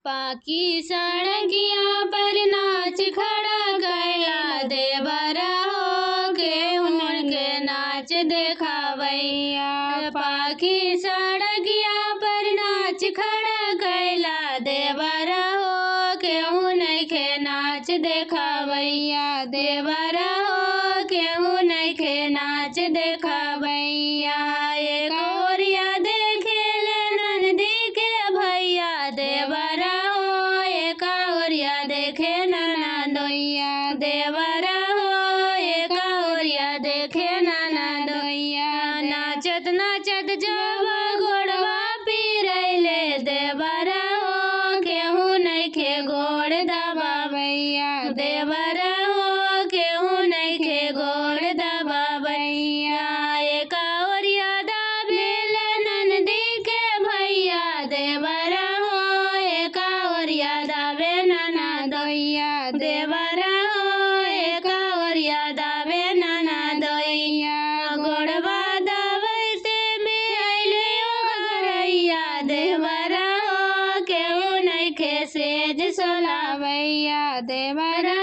पाकी सड़किया पर नाच खड़ा कैला देवरा हो के उनके नाच देखावैया। पाकी सड़किया पर नाच खड़ा कैला देवरा हो के उनके नाच देखावैया। देवरा हो के उनके नाच देखावैया। एक ओरिया देखेले नंदी के भैया देवरा हो एक ओरिया देखे ननदोइया। देवरा हो एक ओरिया देखे ननदोइया। नाचत नाचत जब गोड़वा पिरैले देवरा हो केहू नइखे गोड़ दबावैया। देवरा हो केहू नइखे गोड़ दबावैया। एक ओरिया दाबेले ननदी के भैया देवरा हो एक ओरिया दाबे ननदोइया। देवरा हो एक ओरिया दाबे ननदोइया। गोड़वा दाबैते में अइले ओघरैया देवरा हो केहू नइखे सेज सोलावैया। देवरा